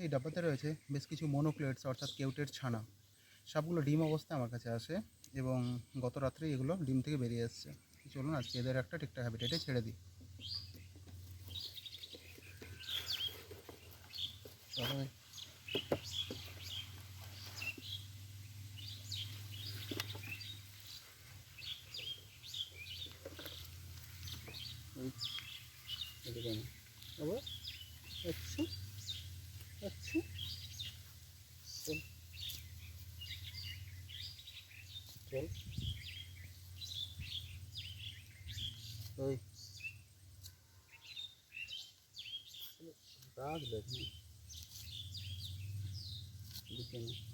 এই ডাব্বাতে রয়েছে বেশ কিছু মনোক্লেটস অর্থাৎ কেউটের ছানা। সবগুলো ডিম অবস্থায় আমার কাছে আসে এবং গত রাত্রেই এগুলো ডিম থেকে বেরিয়ে এসছে। চলুন আজকে এদের একটা ঠিকঠাক হ্যাবিটেটে ছেড়ে দিই। চলো এদিকে না আবার আচ্ছা আচ্ছা চল চল ওই রাগ দেখি দিকে না